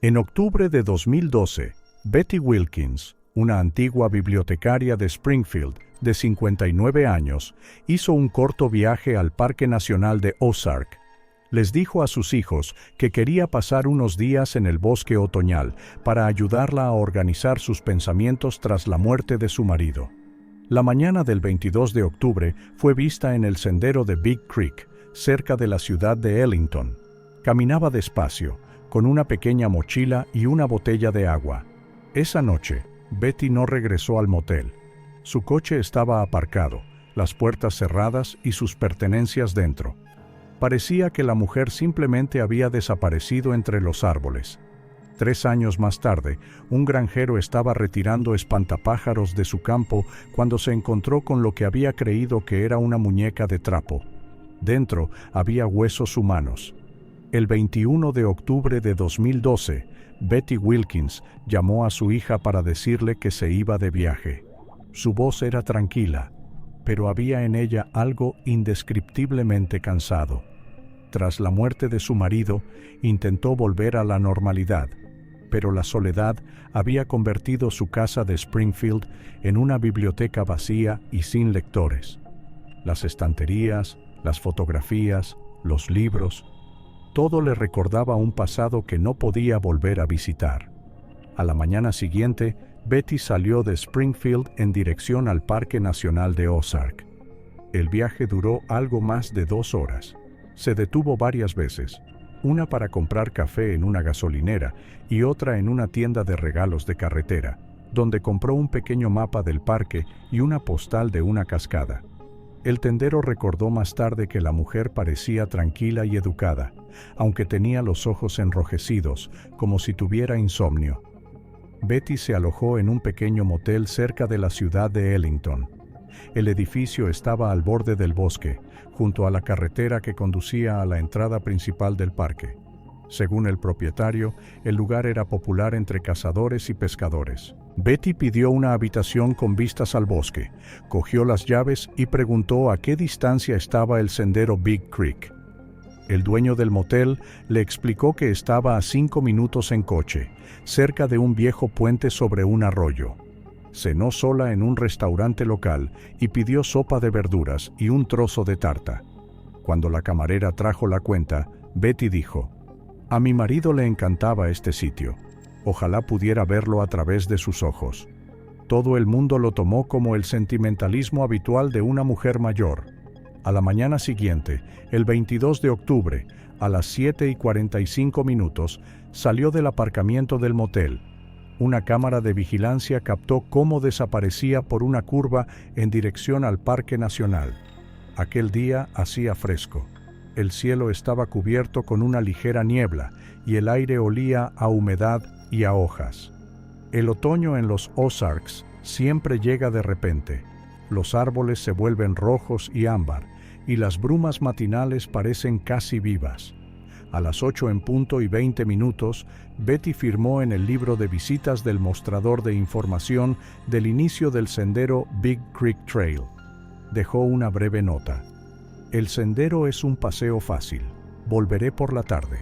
En octubre de 2012, Betty Wilkins, una antigua bibliotecaria de Springfield de 59 años, hizo un corto viaje al Parque Nacional de Ozark. Les dijo a sus hijos que quería pasar unos días en el bosque otoñal para ayudarla a organizar sus pensamientos tras la muerte de su marido. La mañana del 22 de octubre fue vista en el sendero de Big Creek, cerca de la ciudad de Ellington. Caminaba despacio, con una pequeña mochila y una botella de agua. Esa noche, Betty no regresó al motel. Su coche estaba aparcado, las puertas cerradas y sus pertenencias dentro. Parecía que la mujer simplemente había desaparecido entre los árboles. 3 años más tarde, un granjero estaba retirando espantapájaros de su campo cuando se encontró con lo que había creído que era una muñeca de trapo. Dentro había huesos humanos. El 21 de octubre de 2012, Betty Wilkins llamó a su hija para decirle que se iba de viaje. Su voz era tranquila, pero había en ella algo indescriptiblemente cansado. Tras la muerte de su marido, intentó volver a la normalidad, pero la soledad había convertido su casa de Springfield en una biblioteca vacía y sin lectores. Las estanterías, las fotografías, los libros, todo le recordaba un pasado que no podía volver a visitar. A la mañana siguiente, Betty salió de Springfield en dirección al Parque Nacional de Ozark. El viaje duró algo más de 2 horas. Se detuvo varias veces, una para comprar café en una gasolinera y otra en una tienda de regalos de carretera, donde compró un pequeño mapa del parque y una postal de una cascada. El tendero recordó más tarde que la mujer parecía tranquila y educada, aunque tenía los ojos enrojecidos, como si tuviera insomnio. Betty se alojó en un pequeño motel cerca de la ciudad de Ellington. El edificio estaba al borde del bosque, junto a la carretera que conducía a la entrada principal del parque. Según el propietario, el lugar era popular entre cazadores y pescadores. Betty pidió una habitación con vistas al bosque, cogió las llaves y preguntó a qué distancia estaba el sendero Big Creek. El dueño del motel le explicó que estaba a 5 minutos en coche, cerca de un viejo puente sobre un arroyo. Cenó sola en un restaurante local y pidió sopa de verduras y un trozo de tarta. Cuando la camarera trajo la cuenta, Betty dijo: «A mi marido le encantaba este sitio. Ojalá pudiera verlo a través de sus ojos». Todo el mundo lo tomó como el sentimentalismo habitual de una mujer mayor. A la mañana siguiente, el 22 de octubre, a las 7:45, salió del aparcamiento del motel. Una cámara de vigilancia captó cómo desaparecía por una curva en dirección al Parque Nacional. Aquel día hacía fresco. El cielo estaba cubierto con una ligera niebla y el aire olía a humedad y a hojas. El otoño en los Ozarks siempre llega de repente. Los árboles se vuelven rojos y ámbar, y las brumas matinales parecen casi vivas. A las 8:20, Betty firmó en el libro de visitas del mostrador de información del inicio del sendero Big Creek Trail. Dejó una breve nota: «El sendero es un paseo fácil. Volveré por la tarde».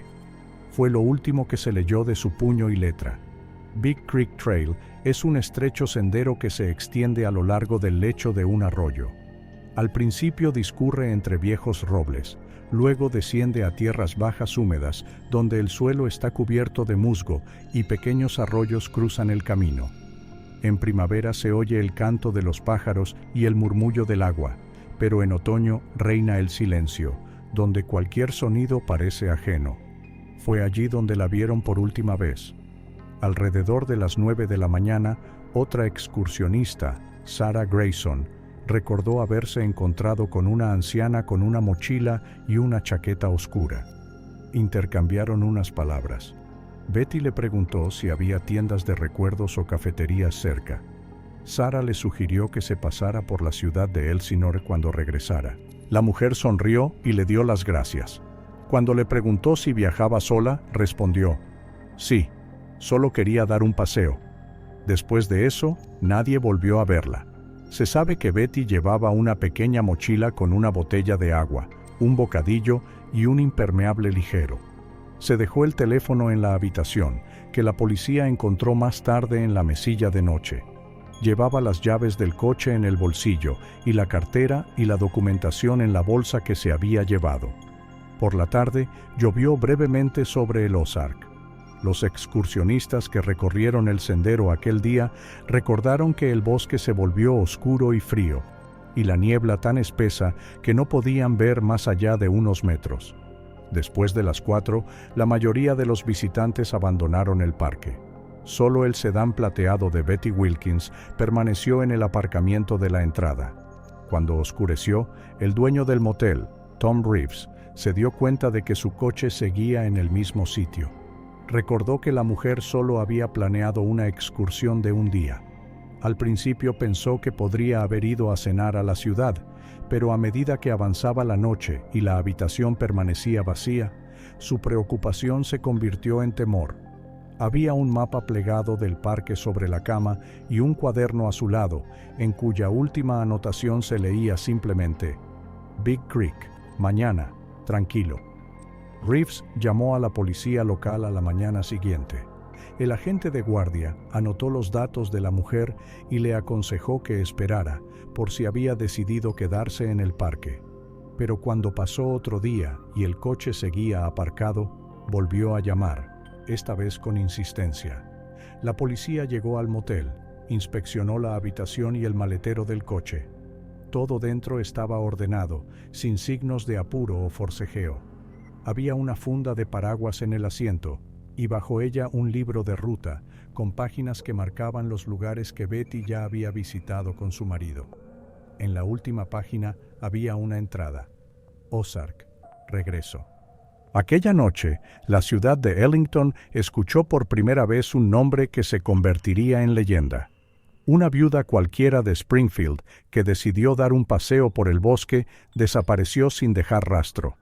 Fue lo último que se leyó de su puño y letra. Big Creek Trail es un estrecho sendero que se extiende a lo largo del lecho de un arroyo. Al principio discurre entre viejos robles, luego desciende a tierras bajas húmedas donde el suelo está cubierto de musgo y pequeños arroyos cruzan el camino. En primavera se oye el canto de los pájaros y el murmullo del agua, pero en otoño reina el silencio, donde cualquier sonido parece ajeno. Fue allí donde la vieron por última vez. Alrededor de las 9 de la mañana, otra excursionista, Sarah Grayson, recordó haberse encontrado con una anciana con una mochila y una chaqueta oscura. Intercambiaron unas palabras. Betty le preguntó si había tiendas de recuerdos o cafeterías cerca. Sarah le sugirió que se pasara por la ciudad de Elsinore cuando regresara. La mujer sonrió y le dio las gracias. Cuando le preguntó si viajaba sola, respondió: «Sí, solo quería dar un paseo». Después de eso, nadie volvió a verla. Se sabe que Betty llevaba una pequeña mochila con una botella de agua, un bocadillo y un impermeable ligero. Se dejó el teléfono en la habitación, que la policía encontró más tarde en la mesilla de noche. Llevaba las llaves del coche en el bolsillo y la cartera y la documentación en la bolsa que se había llevado. Por la tarde, llovió brevemente sobre el Ozark. Los excursionistas que recorrieron el sendero aquel día recordaron que el bosque se volvió oscuro y frío, y la niebla tan espesa que no podían ver más allá de unos metros. Después de las 4, la mayoría de los visitantes abandonaron el parque. Solo el sedán plateado de Betty Wilkins permaneció en el aparcamiento de la entrada. Cuando oscureció, el dueño del motel, Tom Reeves, se dio cuenta de que su coche seguía en el mismo sitio. Recordó que la mujer solo había planeado una excursión de un día. Al principio pensó que podría haber ido a cenar a la ciudad, pero a medida que avanzaba la noche y la habitación permanecía vacía, su preocupación se convirtió en temor. Había un mapa plegado del parque sobre la cama y un cuaderno a su lado, en cuya última anotación se leía simplemente: Big Creek, mañana, tranquilo. Reeves llamó a la policía local a la mañana siguiente. El agente de guardia anotó los datos de la mujer y le aconsejó que esperara, por si había decidido quedarse en el parque. Pero cuando pasó otro día y el coche seguía aparcado, volvió a llamar, esta vez con insistencia. La policía llegó al motel, inspeccionó la habitación y el maletero del coche. Todo dentro estaba ordenado, sin signos de apuro o forcejeo. Había una funda de paraguas en el asiento, y bajo ella un libro de ruta, con páginas que marcaban los lugares que Betty ya había visitado con su marido. En la última página había una entrada: Ozark, regreso. Aquella noche, la ciudad de Ellington escuchó por primera vez un nombre que se convertiría en leyenda. Una viuda cualquiera de Springfield, que decidió dar un paseo por el bosque, desapareció sin dejar rastro.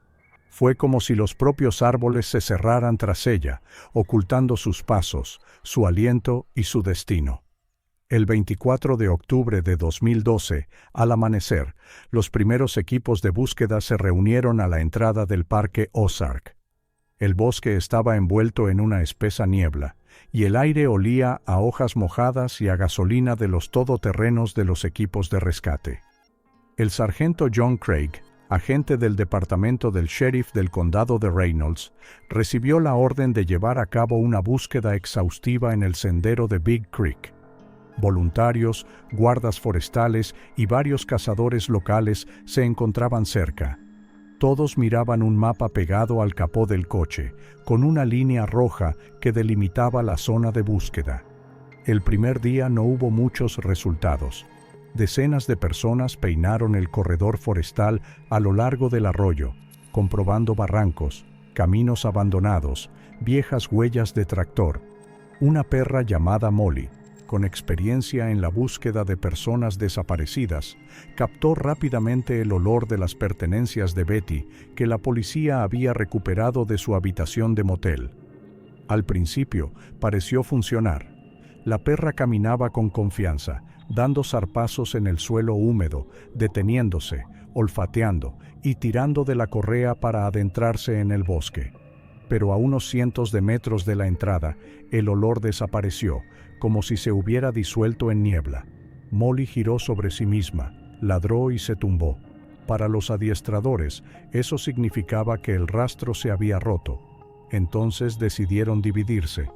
Fue como si los propios árboles se cerraran tras ella, ocultando sus pasos, su aliento y su destino. El 24 de octubre de 2012, al amanecer, los primeros equipos de búsqueda se reunieron a la entrada del parque Ozark. El bosque estaba envuelto en una espesa niebla, y el aire olía a hojas mojadas y a gasolina de los todoterrenos de los equipos de rescate. El sargento John Craig, agente del departamento del sheriff del condado de Reynolds, recibió la orden de llevar a cabo una búsqueda exhaustiva en el sendero de Big Creek. Voluntarios, guardas forestales y varios cazadores locales se encontraban cerca. Todos miraban un mapa pegado al capó del coche, con una línea roja que delimitaba la zona de búsqueda. El primer día no hubo muchos resultados. Decenas de personas peinaron el corredor forestal a lo largo del arroyo, comprobando barrancos, caminos abandonados, viejas huellas de tractor. Una perra llamada Molly, con experiencia en la búsqueda de personas desaparecidas, captó rápidamente el olor de las pertenencias de Betty que la policía había recuperado de su habitación de motel. Al principio pareció funcionar. La perra caminaba con confianza, dando zarpazos en el suelo húmedo, deteniéndose, olfateando y tirando de la correa para adentrarse en el bosque. Pero a unos cientos de metros de la entrada, el olor desapareció, como si se hubiera disuelto en niebla. Molly giró sobre sí misma, ladró y se tumbó. Para los adiestradores, eso significaba que el rastro se había roto. Entonces decidieron dividirse.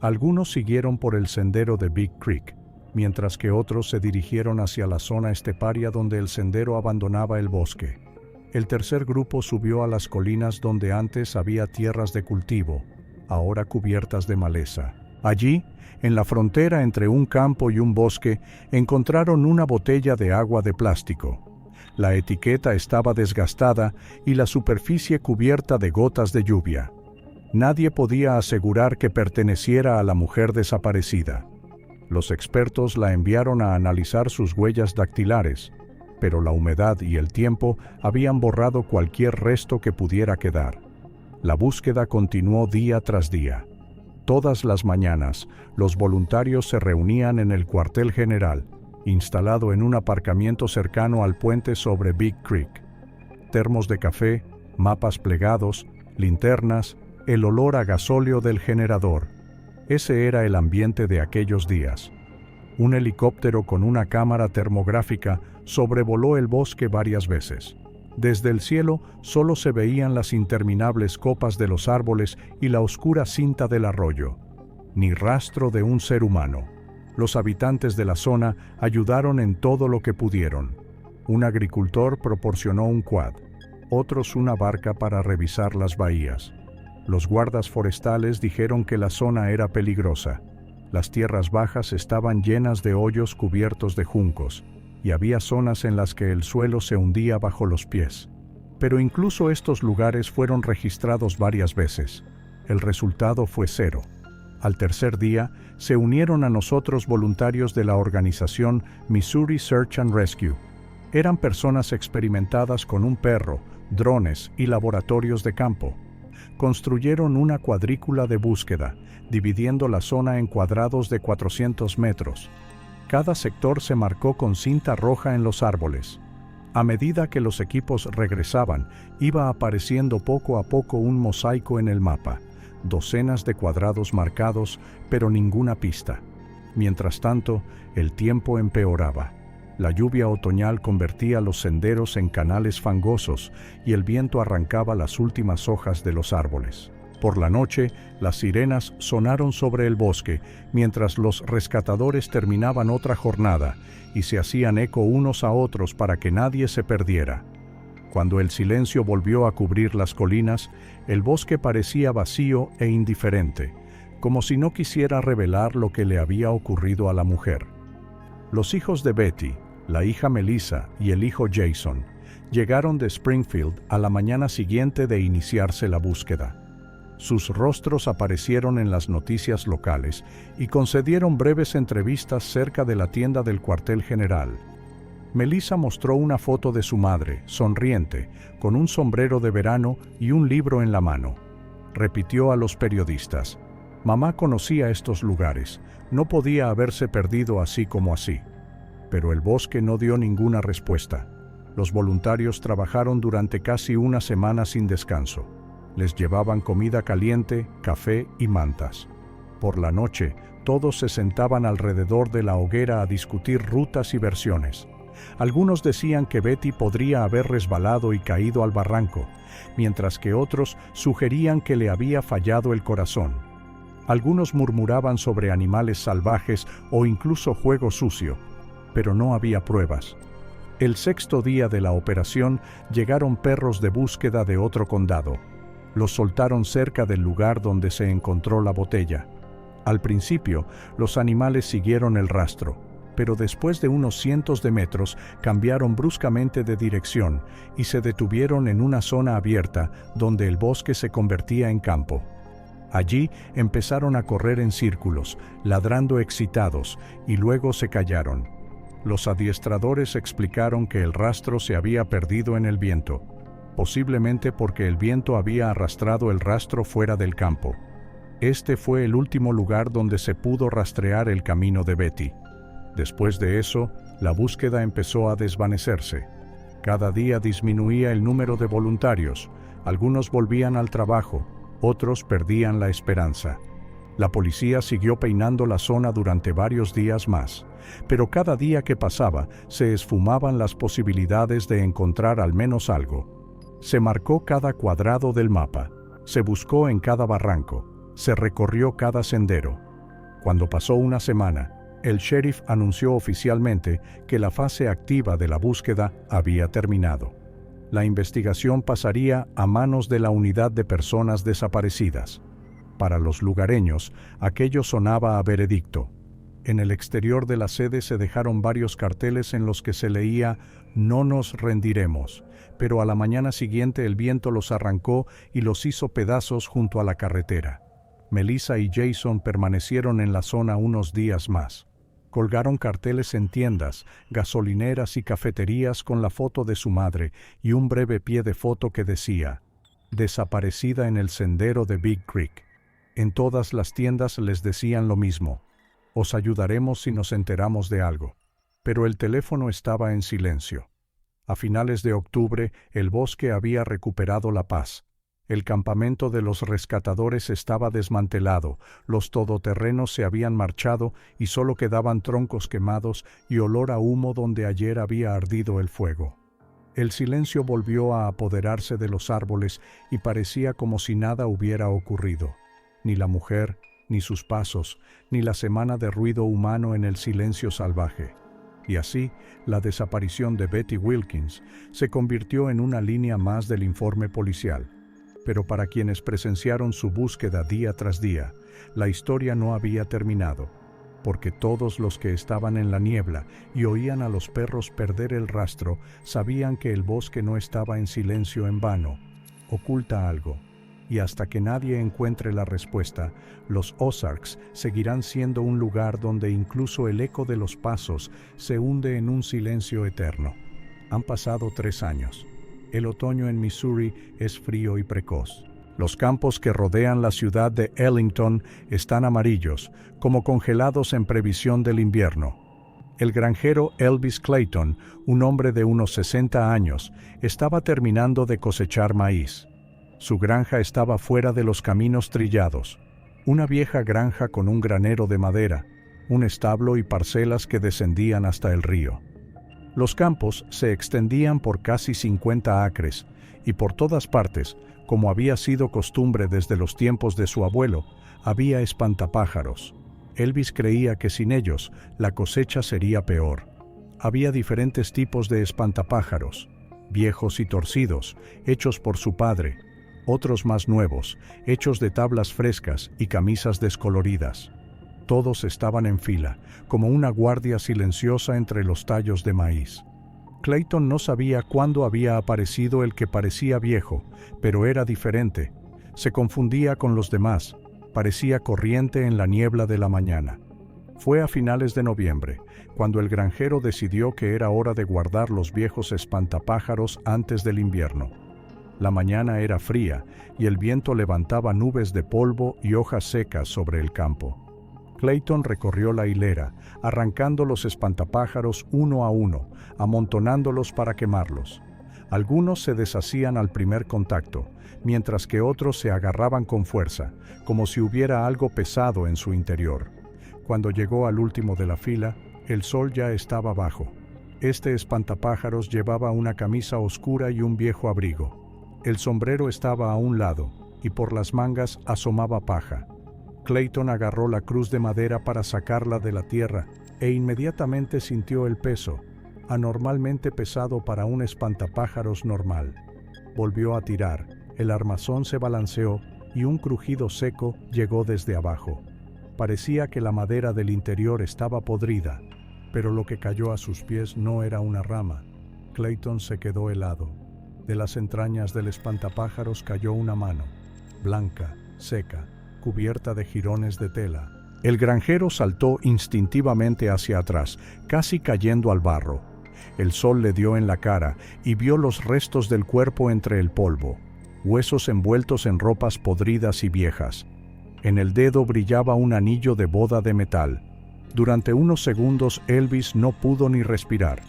Algunos siguieron por el sendero de Big Creek, mientras que otros se dirigieron hacia la zona esteparia donde el sendero abandonaba el bosque. El tercer grupo subió a las colinas donde antes había tierras de cultivo, ahora cubiertas de maleza. Allí, en la frontera entre un campo y un bosque, encontraron una botella de agua de plástico. La etiqueta estaba desgastada y la superficie cubierta de gotas de lluvia. Nadie podía asegurar que perteneciera a la mujer desaparecida. Los expertos la enviaron a analizar sus huellas dactilares, pero la humedad y el tiempo habían borrado cualquier resto que pudiera quedar. La búsqueda continuó día tras día. Todas las mañanas, los voluntarios se reunían en el cuartel general, instalado en un aparcamiento cercano al puente sobre Big Creek. Termos de café, mapas plegados, linternas, el olor a gasóleo del generador. Ese era el ambiente de aquellos días. Un helicóptero con una cámara termográfica sobrevoló el bosque varias veces. Desde el cielo solo se veían las interminables copas de los árboles y la oscura cinta del arroyo. Ni rastro de un ser humano. Los habitantes de la zona ayudaron en todo lo que pudieron. Un agricultor proporcionó un quad, otros una barca para revisar las bahías. Los guardas forestales dijeron que la zona era peligrosa. Las tierras bajas estaban llenas de hoyos cubiertos de juncos, y había zonas en las que el suelo se hundía bajo los pies. Pero incluso estos lugares fueron registrados varias veces. El resultado fue 0. Al tercer día, se unieron a nosotros voluntarios de la organización Missouri Search and Rescue. Eran personas experimentadas con un perro, drones y laboratorios de campo. Construyeron una cuadrícula de búsqueda, dividiendo la zona en cuadrados de 400 metros. Cada sector se marcó con cinta roja en los árboles. A medida que los equipos regresaban, iba apareciendo poco a poco un mosaico en el mapa, docenas de cuadrados marcados, pero ninguna pista. Mientras tanto, el tiempo empeoraba. La lluvia otoñal convertía los senderos en canales fangosos y el viento arrancaba las últimas hojas de los árboles. Por la noche, las sirenas sonaron sobre el bosque, mientras los rescatadores terminaban otra jornada y se hacían eco unos a otros para que nadie se perdiera. Cuando el silencio volvió a cubrir las colinas, el bosque parecía vacío e indiferente, como si no quisiera revelar lo que le había ocurrido a la mujer. Los hijos de Betty, la hija Melissa y el hijo Jason, llegaron de Springfield a la mañana siguiente de iniciarse la búsqueda. Sus rostros aparecieron en las noticias locales y concedieron breves entrevistas cerca de la tienda del cuartel general. Melissa mostró una foto de su madre, sonriente, con un sombrero de verano y un libro en la mano. Repitió a los periodistas: «Mamá conocía estos lugares, no podía haberse perdido así como así». Pero el bosque no dio ninguna respuesta. Los voluntarios trabajaron durante casi una semana sin descanso. Les llevaban comida caliente, café y mantas. Por la noche, todos se sentaban alrededor de la hoguera a discutir rutas y versiones. Algunos decían que Betty podría haber resbalado y caído al barranco, mientras que otros sugerían que le había fallado el corazón. Algunos murmuraban sobre animales salvajes o incluso juego sucio, pero no había pruebas. El sexto día de la operación llegaron perros de búsqueda de otro condado. Los soltaron cerca del lugar donde se encontró la botella. Al principio, los animales siguieron el rastro, pero después de unos cientos de metros cambiaron bruscamente de dirección y se detuvieron en una zona abierta donde el bosque se convertía en campo. Allí empezaron a correr en círculos, ladrando excitados, y luego se callaron. Los adiestradores explicaron que el rastro se había perdido en el viento, posiblemente porque el viento había arrastrado el rastro fuera del campo. Este fue el último lugar donde se pudo rastrear el camino de Betty. Después de eso, la búsqueda empezó a desvanecerse. Cada día disminuía el número de voluntarios, algunos volvían al trabajo, otros perdían la esperanza. La policía siguió peinando la zona durante varios días más, pero cada día que pasaba se esfumaban las posibilidades de encontrar al menos algo. Se marcó cada cuadrado del mapa, se buscó en cada barranco, se recorrió cada sendero. Cuando pasó una semana, el sheriff anunció oficialmente que la fase activa de la búsqueda había terminado. La investigación pasaría a manos de la Unidad de Personas Desaparecidas. Para los lugareños, aquello sonaba a veredicto. En el exterior de la sede se dejaron varios carteles en los que se leía «No nos rendiremos», pero a la mañana siguiente el viento los arrancó y los hizo pedazos junto a la carretera. Melissa y Jason permanecieron en la zona unos días más. Colgaron carteles en tiendas, gasolineras y cafeterías con la foto de su madre y un breve pie de foto que decía «Desaparecida en el sendero de Big Creek». En todas las tiendas les decían lo mismo: «Os ayudaremos si nos enteramos de algo». Pero el teléfono estaba en silencio. A finales de octubre, el bosque había recuperado la paz. El campamento de los rescatadores estaba desmantelado, los todoterrenos se habían marchado y solo quedaban troncos quemados y olor a humo donde ayer había ardido el fuego. El silencio volvió a apoderarse de los árboles y parecía como si nada hubiera ocurrido. Ni la mujer, ni sus pasos, ni la semana de ruido humano en el silencio salvaje. Y así, la desaparición de Betty Wilkins se convirtió en una línea más del informe policial. Pero para quienes presenciaron su búsqueda día tras día, la historia no había terminado, porque todos los que estaban en la niebla y oían a los perros perder el rastro sabían que el bosque no estaba en silencio en vano, oculta algo. Y hasta que nadie encuentre la respuesta, los Ozarks seguirán siendo un lugar donde incluso el eco de los pasos se hunde en un silencio eterno. Han pasado 3 años. El otoño en Missouri es frío y precoz. Los campos que rodean la ciudad de Ellington están amarillos, como congelados en previsión del invierno. El granjero Elvis Clayton, un hombre de unos 60 años, estaba terminando de cosechar maíz. Su granja estaba fuera de los caminos trillados. Una vieja granja con un granero de madera, un establo y parcelas que descendían hasta el río. Los campos se extendían por casi 50 acres, y por todas partes, como había sido costumbre desde los tiempos de su abuelo, había espantapájaros. Elvis creía que sin ellos, la cosecha sería peor. Había diferentes tipos de espantapájaros, viejos y torcidos, hechos por su padre, otros más nuevos, hechos de tablas frescas y camisas descoloridas. Todos estaban en fila, como una guardia silenciosa entre los tallos de maíz. Clayton no sabía cuándo había aparecido el que parecía viejo, pero era diferente. Se confundía con los demás, parecía corriente en la niebla de la mañana. Fue a finales de noviembre, cuando el granjero decidió que era hora de guardar los viejos espantapájaros antes del invierno. La mañana era fría y el viento levantaba nubes de polvo y hojas secas sobre el campo. Clayton recorrió la hilera, arrancando los espantapájaros uno a uno, amontonándolos para quemarlos. Algunos se deshacían al primer contacto, mientras que otros se agarraban con fuerza, como si hubiera algo pesado en su interior. Cuando llegó al último de la fila, el sol ya estaba bajo. Este espantapájaros llevaba una camisa oscura y un viejo abrigo. El sombrero estaba a un lado, y por las mangas asomaba paja. Clayton agarró la cruz de madera para sacarla de la tierra e inmediatamente sintió el peso, anormalmente pesado para un espantapájaros normal. Volvió a tirar, el armazón se balanceó y un crujido seco llegó desde abajo. Parecía que la madera del interior estaba podrida, pero lo que cayó a sus pies no era una rama. Clayton se quedó helado. De las entrañas del espantapájaros cayó una mano, blanca, seca, cubierta de jirones de tela. El granjero saltó instintivamente hacia atrás, casi cayendo al barro. El sol le dio en la cara y vio los restos del cuerpo entre el polvo, huesos envueltos en ropas podridas y viejas. En el dedo brillaba un anillo de boda de metal. Durante unos segundos Elvis no pudo ni respirar.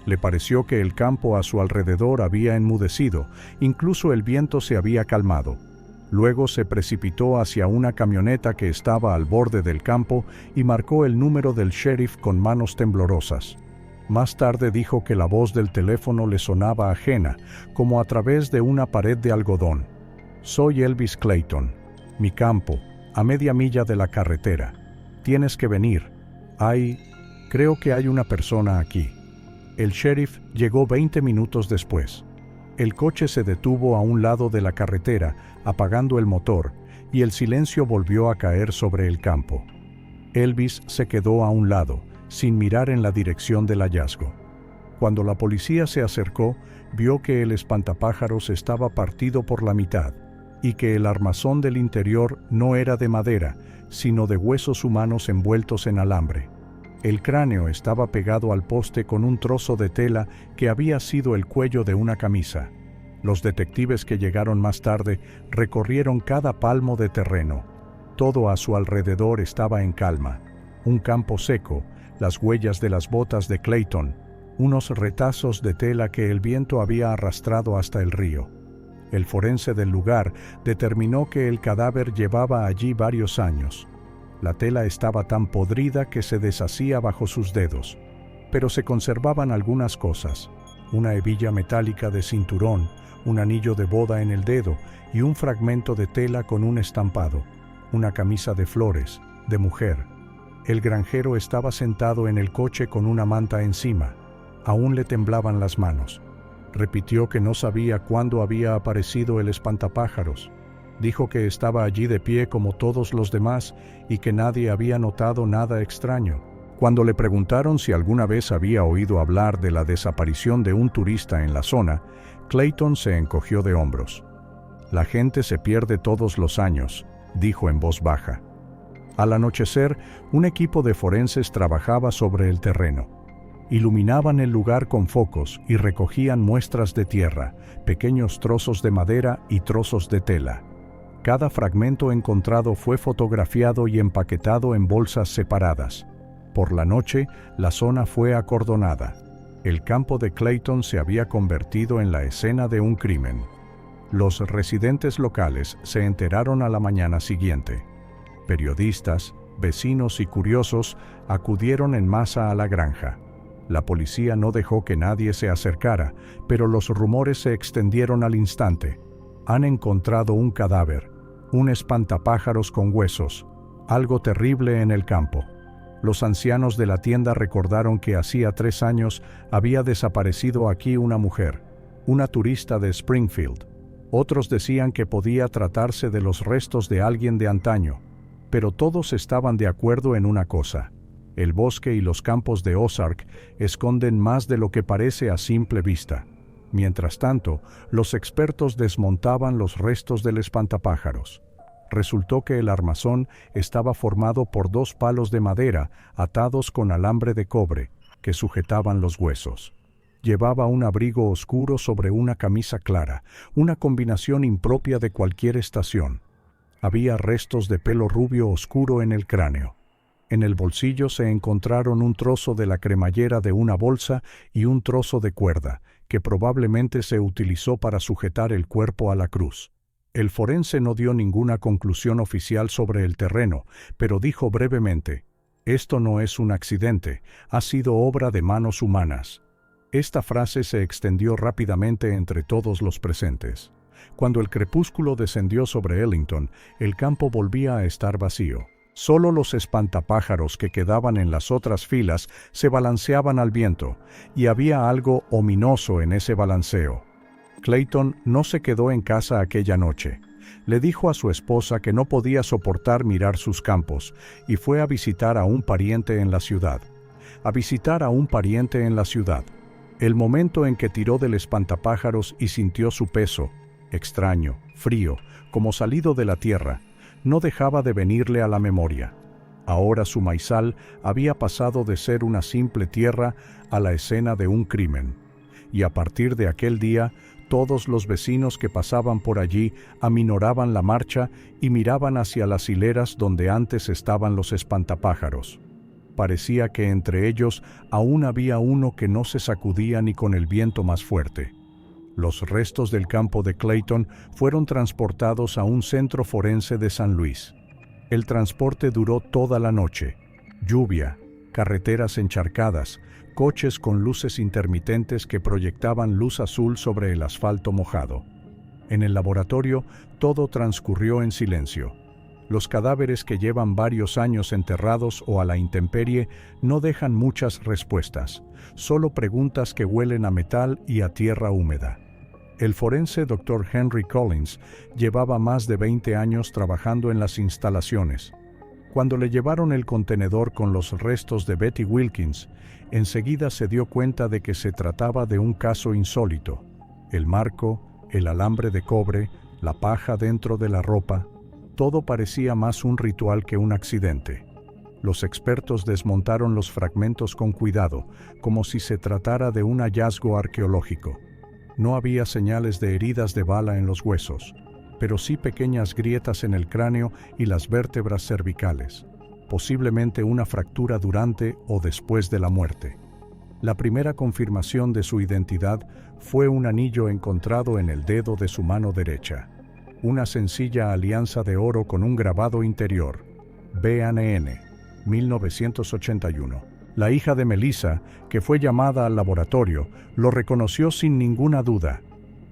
Le pareció que el campo a su alrededor había enmudecido, incluso el viento se había calmado. Luego se precipitó hacia una camioneta que estaba al borde del campo y marcó el número del sheriff con manos temblorosas. Más tarde dijo que la voz del teléfono le sonaba ajena, como a través de una pared de algodón. «Soy Elvis Clayton. Mi campo, a media milla de la carretera. Tienes que venir. Creo que hay una persona aquí». El sheriff llegó 20 minutos después. El coche se detuvo a un lado de la carretera, apagando el motor, y el silencio volvió a caer sobre el campo. Elvis se quedó a un lado, sin mirar en la dirección del hallazgo. Cuando la policía se acercó, vio que el espantapájaros estaba partido por la mitad, y que el armazón del interior no era de madera, sino de huesos humanos envueltos en alambre. El cráneo estaba pegado al poste con un trozo de tela que había sido el cuello de una camisa. Los detectives que llegaron más tarde recorrieron cada palmo de terreno. Todo a su alrededor estaba en calma. Un campo seco, las huellas de las botas de Clayton, unos retazos de tela que el viento había arrastrado hasta el río. El forense del lugar determinó que el cadáver llevaba allí varios años. La tela estaba tan podrida que se deshacía bajo sus dedos, pero se conservaban algunas cosas: una hebilla metálica de cinturón, un anillo de boda en el dedo y un fragmento de tela con un estampado, una camisa de flores, de mujer. El granjero estaba sentado en el coche con una manta encima. Aún le temblaban las manos. Repitió que no sabía cuándo había aparecido el espantapájaros. Dijo que estaba allí de pie como todos los demás y que nadie había notado nada extraño. Cuando le preguntaron si alguna vez había oído hablar de la desaparición de un turista en la zona, Clayton se encogió de hombros. «La gente se pierde todos los años», dijo en voz baja. Al anochecer, un equipo de forenses trabajaba sobre el terreno. Iluminaban el lugar con focos y recogían muestras de tierra, pequeños trozos de madera y trozos de tela. Cada fragmento encontrado fue fotografiado y empaquetado en bolsas separadas. Por la noche, la zona fue acordonada. El campo de Clayton se había convertido en la escena de un crimen. Los residentes locales se enteraron a la mañana siguiente. Periodistas, vecinos y curiosos acudieron en masa a la granja. La policía no dejó que nadie se acercara, pero los rumores se extendieron al instante. Han encontrado un cadáver, un espantapájaros con huesos, algo terrible en el campo. Los ancianos de la tienda recordaron que hacía 3 años había desaparecido aquí una mujer, una turista de Springfield. Otros decían que podía tratarse de los restos de alguien de antaño, pero todos estaban de acuerdo en una cosa: el bosque y los campos de Ozark esconden más de lo que parece a simple vista. Mientras tanto, los expertos desmontaban los restos del espantapájaros. Resultó que el armazón estaba formado por 2 palos de madera atados con alambre de cobre que sujetaban los huesos. Llevaba un abrigo oscuro sobre una camisa clara, una combinación impropia de cualquier estación. Había restos de pelo rubio oscuro en el cráneo. En el bolsillo se encontraron un trozo de la cremallera de una bolsa y un trozo de cuerda, que probablemente se utilizó para sujetar el cuerpo a la cruz. El forense no dio ninguna conclusión oficial sobre el terreno, pero dijo brevemente: «Esto no es un accidente, ha sido obra de manos humanas». Esta frase se extendió rápidamente entre todos los presentes. Cuando el crepúsculo descendió sobre Ellington, el campo volvía a estar vacío. Solo los espantapájaros que quedaban en las otras filas se balanceaban al viento, y había algo ominoso en ese balanceo. Clayton no se quedó en casa aquella noche. Le dijo a su esposa que no podía soportar mirar sus campos, y fue a visitar a un pariente en la ciudad. El momento en que tiró del espantapájaros y sintió su peso, extraño, frío, como salido de la tierra, no dejaba de venirle a la memoria. Ahora su maizal había pasado de ser una simple tierra a la escena de un crimen. Y a partir de aquel día, todos los vecinos que pasaban por allí aminoraban la marcha y miraban hacia las hileras donde antes estaban los espantapájaros. Parecía que entre ellos aún había uno que no se sacudía ni con el viento más fuerte. Los restos del campo de Clayton fueron transportados a un centro forense de San Luis. El transporte duró toda la noche. Lluvia, carreteras encharcadas, coches con luces intermitentes que proyectaban luz azul sobre el asfalto mojado. En el laboratorio, todo transcurrió en silencio. Los cadáveres que llevan varios años enterrados o a la intemperie no dejan muchas respuestas, solo preguntas que huelen a metal y a tierra húmeda. El forense Dr. Henry Collins llevaba más de 20 años trabajando en las instalaciones. Cuando le llevaron el contenedor con los restos de Betty Wilkins, enseguida se dio cuenta de que se trataba de un caso insólito. El marco, el alambre de cobre, la paja dentro de la ropa, todo parecía más un ritual que un accidente. Los expertos desmontaron los fragmentos con cuidado, como si se tratara de un hallazgo arqueológico. No había señales de heridas de bala en los huesos, pero sí pequeñas grietas en el cráneo y las vértebras cervicales, posiblemente una fractura durante o después de la muerte. La primera confirmación de su identidad fue un anillo encontrado en el dedo de su mano derecha. Una sencilla alianza de oro con un grabado interior. BNN, 1981. La hija de Melissa, que fue llamada al laboratorio, lo reconoció sin ninguna duda.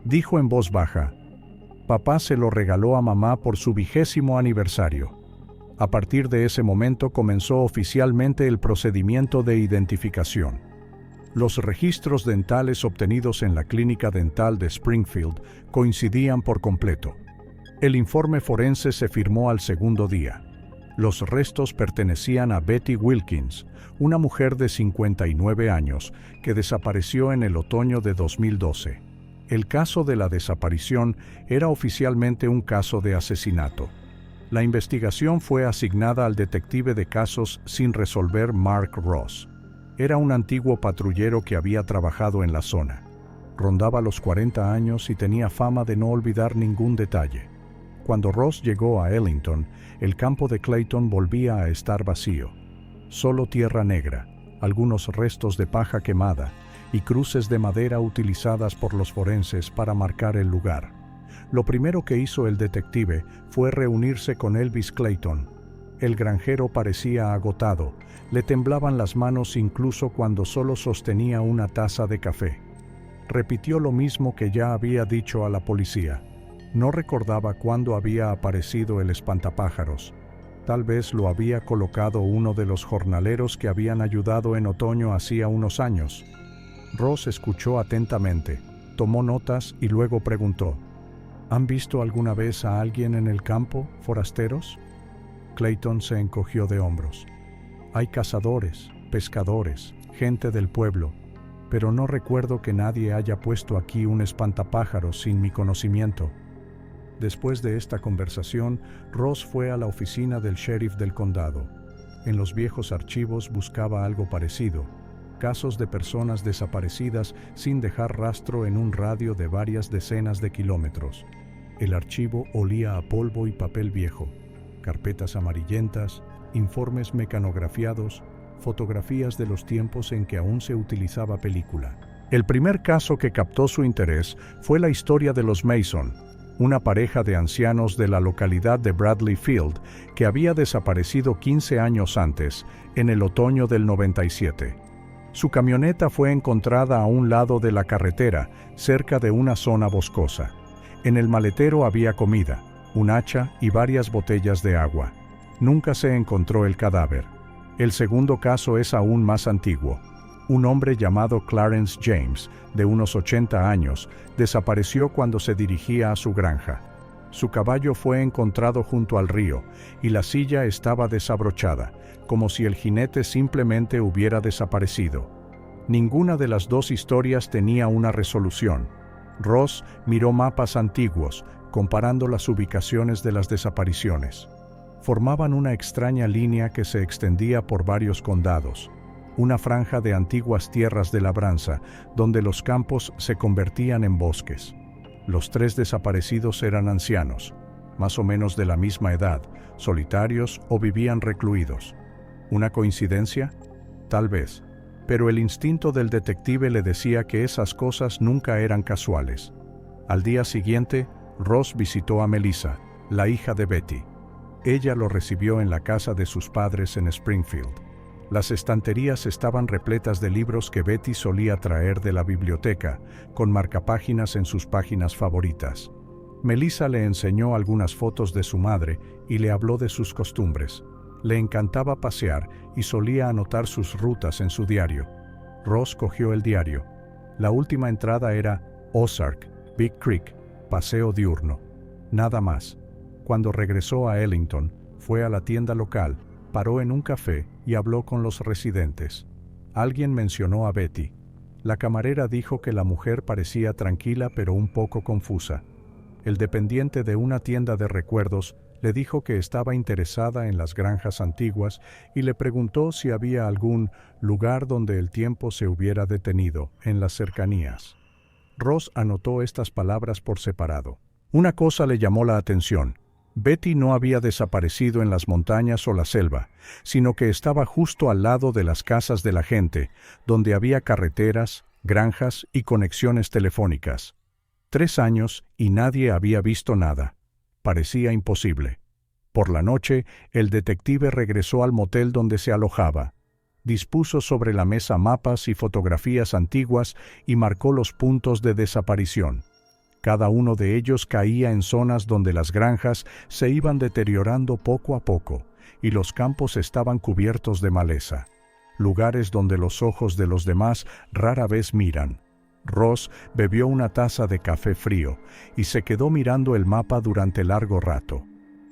Dijo en voz baja: «Papá se lo regaló a mamá por su 20º aniversario». A partir de ese momento comenzó oficialmente el procedimiento de identificación. Los registros dentales obtenidos en la clínica dental de Springfield coincidían por completo. El informe forense se firmó al segundo día. Los restos pertenecían a Betty Wilkins, una mujer de 59 años que desapareció en el otoño de 2012. El caso de la desaparición era oficialmente un caso de asesinato. La investigación fue asignada al detective de casos sin resolver Mark Ross. Era un antiguo patrullero que había trabajado en la zona. Rondaba los 40 años y tenía fama de no olvidar ningún detalle. Cuando Ross llegó a Ellington, el campo de Clayton volvía a estar vacío. Solo tierra negra, algunos restos de paja quemada y cruces de madera utilizadas por los forenses para marcar el lugar. Lo primero que hizo el detective fue reunirse con Elvis Clayton. El granjero parecía agotado, le temblaban las manos incluso cuando solo sostenía una taza de café. Repitió lo mismo que ya había dicho a la policía. No recordaba cuándo había aparecido el espantapájaros. Tal vez lo había colocado uno de los jornaleros que habían ayudado en otoño hacía unos años. Ross escuchó atentamente, tomó notas y luego preguntó: ¿Han visto alguna vez a alguien en el campo, forasteros? Clayton se encogió de hombros. Hay cazadores, pescadores, gente del pueblo, pero no recuerdo que nadie haya puesto aquí un espantapájaros sin mi conocimiento. Después de esta conversación, Ross fue a la oficina del sheriff del condado. En los viejos archivos buscaba algo parecido: casos de personas desaparecidas sin dejar rastro en un radio de varias decenas de kilómetros. El archivo olía a polvo y papel viejo, carpetas amarillentas, informes mecanografiados, fotografías de los tiempos en que aún se utilizaba película. El primer caso que captó su interés fue la historia de los Mason, una pareja de ancianos de la localidad de Bradley Field que había desaparecido 15 años antes, en el otoño del 97. Su camioneta fue encontrada a un lado de la carretera, cerca de una zona boscosa. En el maletero había comida, un hacha y varias botellas de agua. Nunca se encontró el cadáver. El segundo caso es aún más antiguo. Un hombre llamado Clarence James, de unos 80 años, desapareció cuando se dirigía a su granja. Su caballo fue encontrado junto al río y la silla estaba desabrochada, como si el jinete simplemente hubiera desaparecido. Ninguna de las dos historias tenía una resolución. Ross miró mapas antiguos, comparando las ubicaciones de las desapariciones. Formaban una extraña línea que se extendía por varios condados, una franja de antiguas tierras de labranza, donde los campos se convertían en bosques. Los tres desaparecidos eran ancianos, más o menos de la misma edad, solitarios o vivían recluidos. ¿Una coincidencia? Tal vez, pero el instinto del detective le decía que esas cosas nunca eran casuales. Al día siguiente, Ross visitó a Melissa, la hija de Betty. Ella lo recibió en la casa de sus padres en Springfield. Las estanterías estaban repletas de libros que Betty solía traer de la biblioteca, con marcapáginas en sus páginas favoritas. Melissa le enseñó algunas fotos de su madre y le habló de sus costumbres. Le encantaba pasear y solía anotar sus rutas en su diario. Ross cogió el diario. La última entrada era Ozark, Big Creek, paseo diurno. Nada más. Cuando regresó a Ellington, fue a la tienda local, paró en un café y habló con los residentes. Alguien mencionó a Betty. La camarera dijo que la mujer parecía tranquila pero un poco confusa. El dependiente de una tienda de recuerdos le dijo que estaba interesada en las granjas antiguas y le preguntó si había algún lugar donde el tiempo se hubiera detenido, en las cercanías. Ross anotó estas palabras por separado. Una cosa le llamó la atención. Betty no había desaparecido en las montañas o la selva, sino que estaba justo al lado de las casas de la gente, donde había carreteras, granjas y conexiones telefónicas. 3 años y nadie había visto nada. Parecía imposible. Por la noche, el detective regresó al motel donde se alojaba. Dispuso sobre la mesa mapas y fotografías antiguas y marcó los puntos de desaparición. Cada uno de ellos caía en zonas donde las granjas se iban deteriorando poco a poco y los campos estaban cubiertos de maleza, lugares donde los ojos de los demás rara vez miran. Ross bebió una taza de café frío y se quedó mirando el mapa durante largo rato.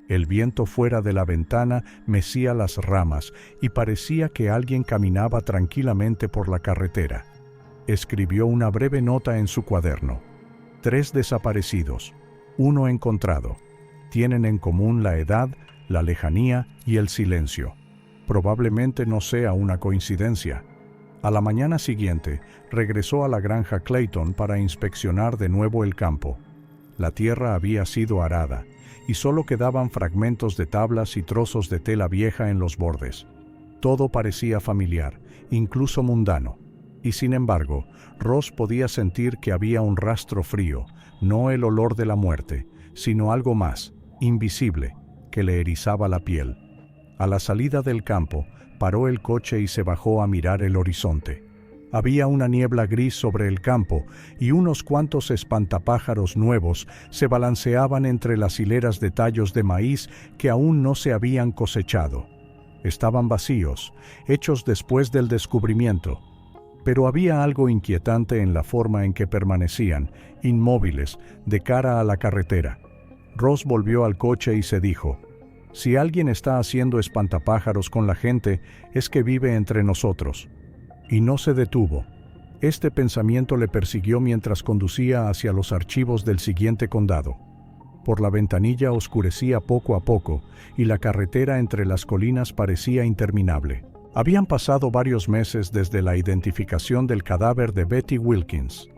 El viento fuera de la ventana mecía las ramas y parecía que alguien caminaba tranquilamente por la carretera. Escribió una breve nota en su cuaderno. 3 desaparecidos, 1 encontrado. Tienen en común la edad, la lejanía y el silencio. Probablemente no sea una coincidencia. A la mañana siguiente, regresó a la granja Clayton para inspeccionar de nuevo el campo. La tierra había sido arada, y solo quedaban fragmentos de tablas y trozos de tela vieja en los bordes. Todo parecía familiar, incluso mundano. Y sin embargo, Ross podía sentir que había un rastro frío, no el olor de la muerte, sino algo más, invisible, que le erizaba la piel. A la salida del campo, paró el coche y se bajó a mirar el horizonte. Había una niebla gris sobre el campo y unos cuantos espantapájaros nuevos se balanceaban entre las hileras de tallos de maíz que aún no se habían cosechado. Estaban vacíos, hechos después del descubrimiento. Pero había algo inquietante en la forma en que permanecían, inmóviles, de cara a la carretera. Ross volvió al coche y se dijo: «Si alguien está haciendo espantapájaros con la gente, es que vive entre nosotros». Y no se detuvo. Este pensamiento le persiguió mientras conducía hacia los archivos del siguiente condado. Por la ventanilla oscurecía poco a poco, y la carretera entre las colinas parecía interminable. Habían pasado varios meses desde la identificación del cadáver de Betty Wilkins.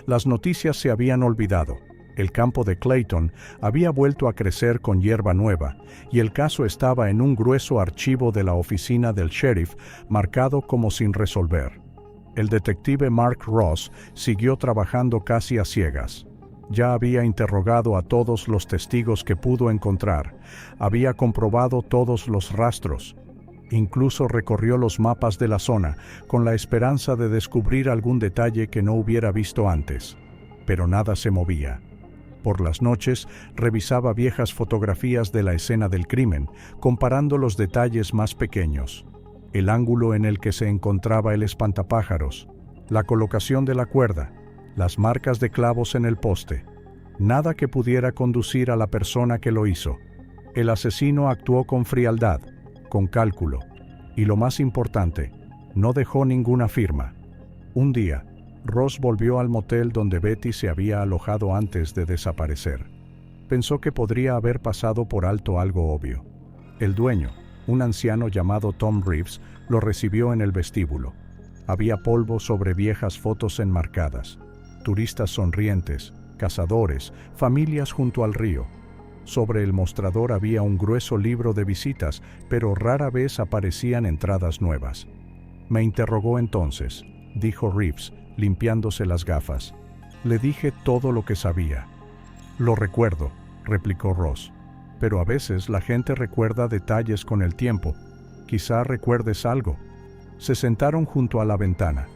Las noticias se habían olvidado. El campo de Clayton había vuelto a crecer con hierba nueva, y el caso estaba en un grueso archivo de la oficina del sheriff, marcado como sin resolver. El detective Mark Ross siguió trabajando casi a ciegas. Ya había interrogado a todos los testigos que pudo encontrar, había comprobado todos los rastros. Incluso recorrió los mapas de la zona, con la esperanza de descubrir algún detalle que no hubiera visto antes. Pero nada se movía. Por las noches, revisaba viejas fotografías de la escena del crimen, comparando los detalles más pequeños. El ángulo en el que se encontraba el espantapájaros, la colocación de la cuerda, las marcas de clavos en el poste. Nada que pudiera conducir a la persona que lo hizo. El asesino actuó con frialdad, con cálculo, y lo más importante, no dejó ninguna firma. Un día, Ross volvió al motel donde Betty se había alojado antes de desaparecer. Pensó que podría haber pasado por alto algo obvio. El dueño, un anciano llamado Tom Reeves, lo recibió en el vestíbulo. Había polvo sobre viejas fotos enmarcadas, turistas sonrientes, cazadores, familias junto al río. Sobre el mostrador había un grueso libro de visitas, pero rara vez aparecían entradas nuevas. Me interrogó entonces, dijo Reeves, limpiándose las gafas. Le dije todo lo que sabía. Lo recuerdo, replicó Ross, pero a veces la gente recuerda detalles con el tiempo. Quizá recuerdes algo. Se sentaron junto a la ventana.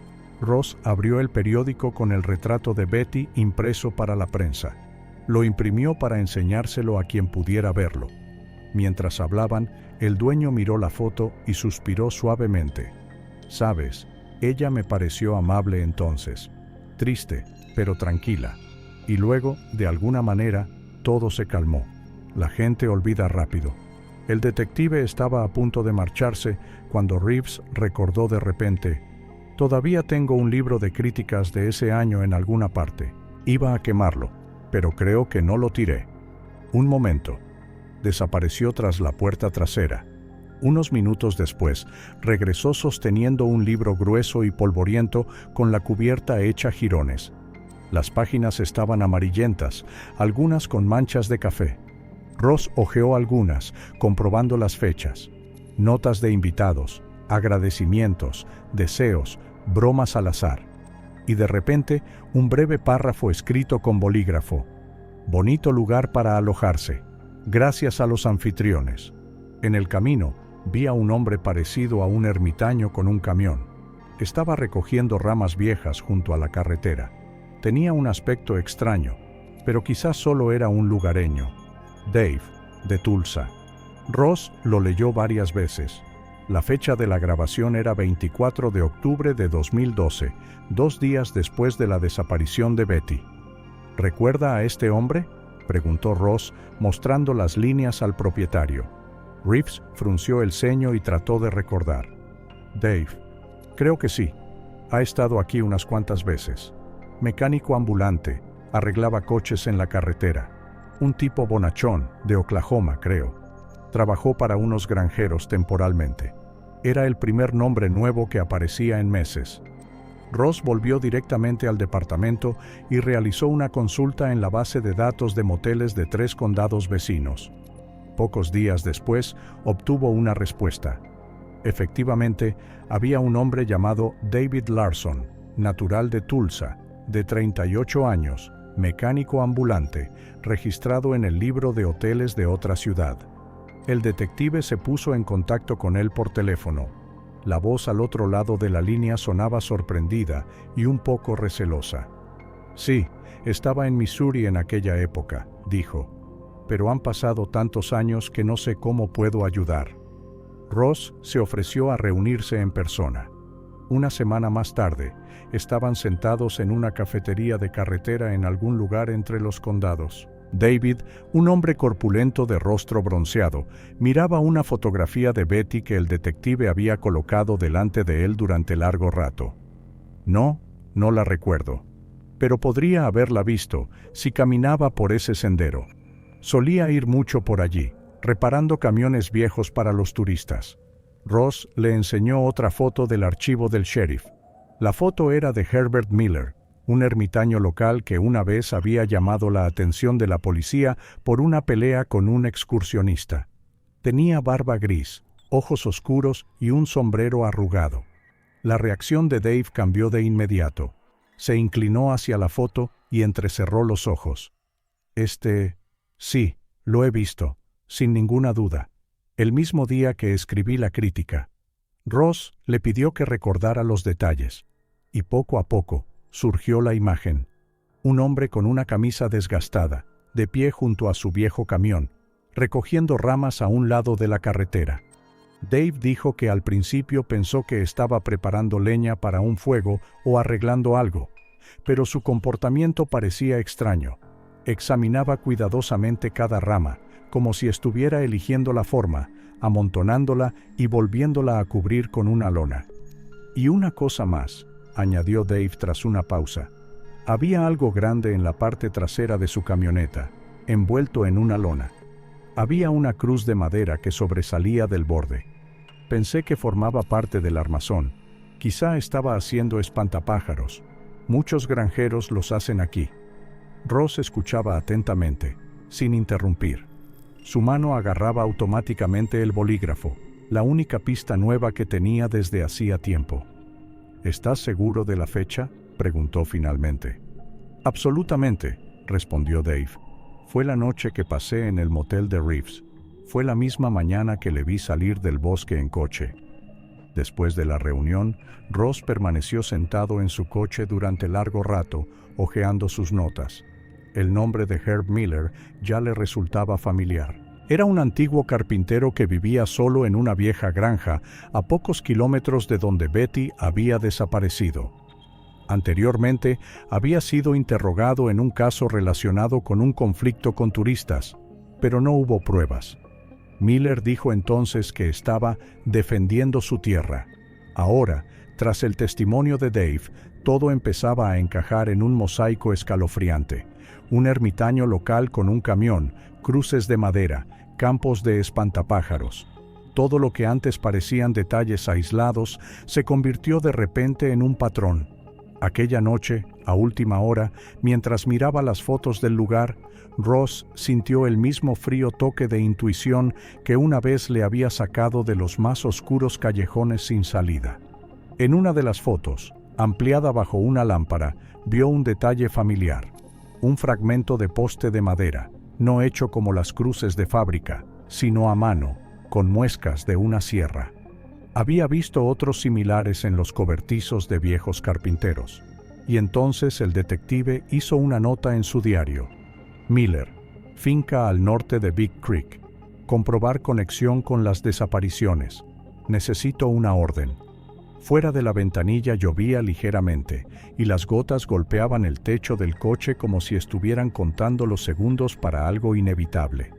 Ross abrió el periódico con el retrato de Betty impreso para la prensa. Lo imprimió para enseñárselo a quien pudiera verlo. Mientras hablaban, el dueño miró la foto y suspiró suavemente. «Sabes, ella me pareció amable entonces, triste, pero tranquila. Y luego, de alguna manera, todo se calmó. La gente olvida rápido». El detective estaba a punto de marcharse cuando Reeves recordó de repente: «Todavía tengo un libro de críticas de ese año en alguna parte. Iba a quemarlo, pero creo que no lo tiré». Un momento. Desapareció tras la puerta trasera. Unos minutos después, regresó sosteniendo un libro grueso y polvoriento con la cubierta hecha jirones. Las páginas estaban amarillentas, algunas con manchas de café. Ross hojeó algunas, comprobando las fechas. Notas de invitados, agradecimientos, deseos, bromas al azar. Y de repente, un breve párrafo escrito con bolígrafo. Bonito lugar para alojarse. Gracias a los anfitriones. En el camino, vi a un hombre parecido a un ermitaño con un camión. Estaba recogiendo ramas viejas junto a la carretera. Tenía un aspecto extraño, pero quizás solo era un lugareño. Dave, de Tulsa. Ross lo leyó varias veces. La fecha de la grabación era 24 de octubre de 2012, 2 días después de la desaparición de Betty. ¿Recuerda a este hombre?, preguntó Ross, mostrando las líneas al propietario. Reeves frunció el ceño y trató de recordar. Dave, creo que sí. Ha estado aquí unas cuantas veces. Mecánico ambulante, arreglaba coches en la carretera. Un tipo bonachón, de Oklahoma, creo. Trabajó para unos granjeros temporalmente. Era el primer nombre nuevo que aparecía en meses. Ross volvió directamente al departamento y realizó una consulta en la base de datos de moteles de 3 condados vecinos. Pocos días después, obtuvo una respuesta. Efectivamente, había un hombre llamado David Larson, natural de Tulsa, de 38 años, mecánico ambulante, registrado en el libro de hoteles de otra ciudad. El detective se puso en contacto con él por teléfono. La voz al otro lado de la línea sonaba sorprendida y un poco recelosa. Sí, estaba en Missouri en aquella época, dijo. Pero han pasado tantos años que no sé cómo puedo ayudar. Ross se ofreció a reunirse en persona. Una semana más tarde, estaban sentados en una cafetería de carretera en algún lugar entre los condados. David, un hombre corpulento de rostro bronceado, miraba una fotografía de Betty que el detective había colocado delante de él durante largo rato. No la recuerdo. Pero podría haberla visto si caminaba por ese sendero. Solía ir mucho por allí, reparando camiones viejos para los turistas. Ross le enseñó otra foto del archivo del sheriff. La foto era de Herbert Miller, un ermitaño local que una vez había llamado la atención de la policía por una pelea con un excursionista. Tenía barba gris, ojos oscuros y un sombrero arrugado. La reacción de Dave cambió de inmediato. Se inclinó hacia la foto y entrecerró los ojos. Sí, lo he visto, sin ninguna duda. El mismo día que escribí la crítica. Ross le pidió que recordara los detalles. Y poco a poco, surgió la imagen. Un hombre con una camisa desgastada, de pie junto a su viejo camión, recogiendo ramas a un lado de la carretera. Dave dijo que al principio pensó que estaba preparando leña para un fuego o arreglando algo, pero su comportamiento parecía extraño. Examinaba cuidadosamente cada rama, como si estuviera eligiendo la forma, amontonándola y volviéndola a cubrir con una lona. Y una cosa más, añadió Dave tras una pausa. Había algo grande en la parte trasera de su camioneta, envuelto en una lona. Había una cruz de madera que sobresalía del borde. Pensé que formaba parte del armazón. Quizá estaba haciendo espantapájaros. Muchos granjeros los hacen aquí. Ross escuchaba atentamente, sin interrumpir. Su mano agarraba automáticamente el bolígrafo, la única pista nueva que tenía desde hacía tiempo. ¿Estás seguro de la fecha?, preguntó finalmente. Absolutamente, respondió Dave. Fue la noche que pasé en el motel de Reeves. Fue la misma mañana que le vi salir del bosque en coche. Después de la reunión, Ross permaneció sentado en su coche durante largo rato, hojeando sus notas. El nombre de Herb Miller ya le resultaba familiar. Era un antiguo carpintero que vivía solo en una vieja granja a pocos kilómetros de donde Betty había desaparecido. Anteriormente, había sido interrogado en un caso relacionado con un conflicto con turistas, pero no hubo pruebas. Miller dijo entonces que estaba defendiendo su tierra. Ahora, tras el testimonio de Dave, todo empezaba a encajar en un mosaico escalofriante. Un ermitaño local con un camión, cruces de madera, campos de espantapájaros. Todo lo que antes parecían detalles aislados se convirtió de repente en un patrón. Aquella noche, a última hora, mientras miraba las fotos del lugar, Ross sintió el mismo frío toque de intuición que una vez le había sacado de los más oscuros callejones sin salida. En una de las fotos, ampliada bajo una lámpara, vio un detalle familiar: un fragmento de poste de madera, no hecho como las cruces de fábrica, sino a mano, con muescas de una sierra. Había visto otros similares en los cobertizos de viejos carpinteros, y entonces el detective hizo una nota en su diario: Miller, finca al norte de Big Creek. Comprobar conexión con las desapariciones. Necesito una orden. Fuera de la ventanilla llovía ligeramente, y las gotas golpeaban el techo del coche como si estuvieran contando los segundos para algo inevitable.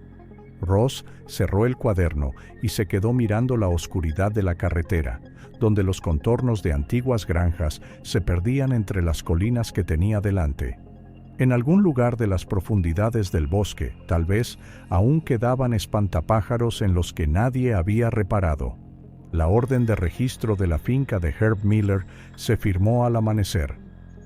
Ross cerró el cuaderno y se quedó mirando la oscuridad de la carretera, donde los contornos de antiguas granjas se perdían entre las colinas que tenía delante. En algún lugar de las profundidades del bosque, tal vez, aún quedaban espantapájaros en los que nadie había reparado. La orden de registro de la finca de Herb Miller se firmó al amanecer.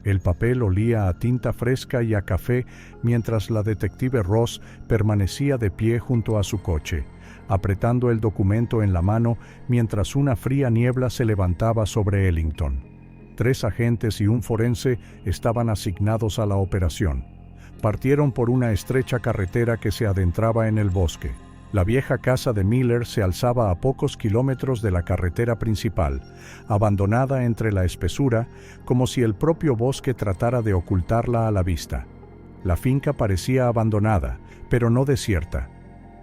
El papel olía a tinta fresca y a café mientras la detective Ross permanecía de pie junto a su coche, apretando el documento en la mano mientras una fría niebla se levantaba sobre Ellington. 3 agentes y un forense estaban asignados a la operación. Partieron por una estrecha carretera que se adentraba en el bosque. La vieja casa de Miller se alzaba a pocos kilómetros de la carretera principal, abandonada entre la espesura, como si el propio bosque tratara de ocultarla a la vista. La finca parecía abandonada, pero no desierta.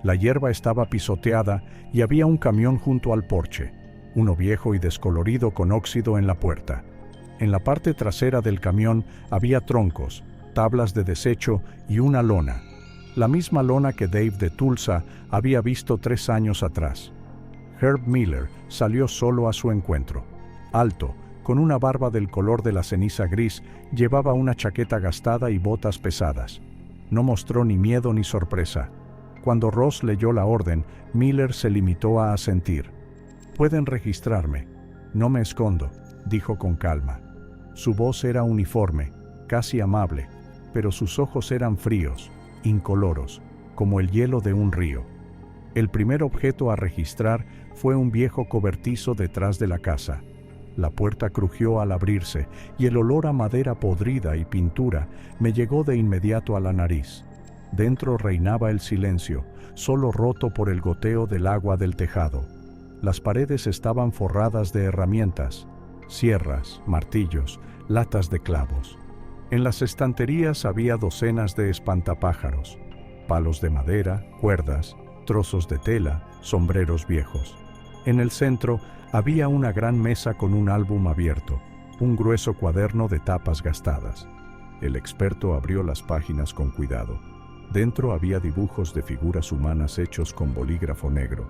La hierba estaba pisoteada y había un camión junto al porche, uno viejo y descolorido con óxido en la puerta. En la parte trasera del camión había troncos, tablas de desecho y una lona. La misma lona que Dave de Tulsa había visto 3 años atrás. Herb Miller salió solo a su encuentro. Alto, con una barba del color de la ceniza gris, llevaba una chaqueta gastada y botas pesadas. No mostró ni miedo ni sorpresa. Cuando Ross leyó la orden, Miller se limitó a asentir. «Pueden registrarme. No me escondo», dijo con calma. Su voz era uniforme, casi amable, pero sus ojos eran fríos, incoloros, como el hielo de un río. El primer objeto a registrar fue un viejo cobertizo detrás de la casa. La puerta crujió al abrirse y el olor a madera podrida y pintura me llegó de inmediato a la nariz. Dentro reinaba el silencio, solo roto por el goteo del agua del tejado. Las paredes estaban forradas de herramientas, sierras, martillos, latas de clavos. En las estanterías había docenas de espantapájaros, palos de madera, cuerdas, trozos de tela, sombreros viejos. En el centro había una gran mesa con un álbum abierto, un grueso cuaderno de tapas gastadas. El experto abrió las páginas con cuidado. Dentro había dibujos de figuras humanas hechos con bolígrafo negro.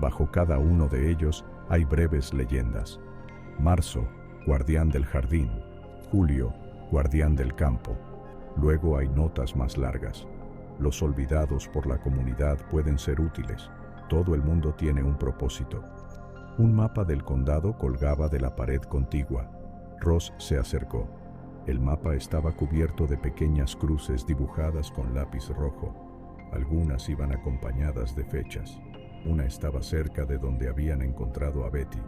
Bajo cada uno de ellos hay breves leyendas. Marzo, guardián del jardín. Julio, guardián del campo. Luego hay notas más largas. Los olvidados por la comunidad pueden ser útiles. Todo el mundo tiene un propósito. Un mapa del condado colgaba de la pared contigua. Ross se acercó. El mapa estaba cubierto de pequeñas cruces dibujadas con lápiz rojo. Algunas iban acompañadas de fechas. Una estaba cerca de donde habían encontrado a Betty.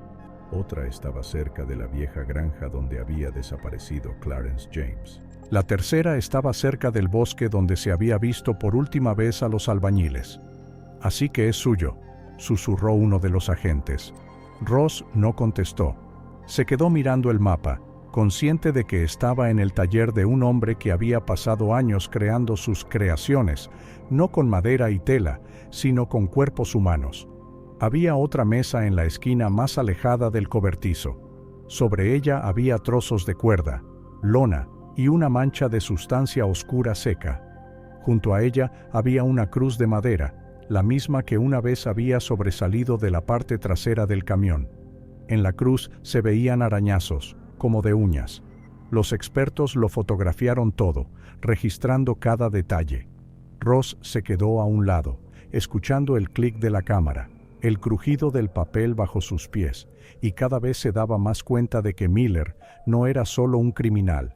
Otra estaba cerca de la vieja granja donde había desaparecido Clarence James. La tercera estaba cerca del bosque donde se había visto por última vez a los albañiles. «Así que es suyo», susurró uno de los agentes. Ross no contestó. Se quedó mirando el mapa, consciente de que estaba en el taller de un hombre que había pasado años creando sus creaciones, no con madera y tela, sino con cuerpos humanos. Había otra mesa en la esquina más alejada del cobertizo. Sobre ella había trozos de cuerda, lona y una mancha de sustancia oscura seca. Junto a ella había una cruz de madera, la misma que una vez había sobresalido de la parte trasera del camión. En la cruz se veían arañazos, como de uñas. Los expertos lo fotografiaron todo, registrando cada detalle. Ross se quedó a un lado, escuchando el clic de la cámara. el crujido del papel bajo sus pies, y cada vez se daba más cuenta de que Miller no era solo un criminal.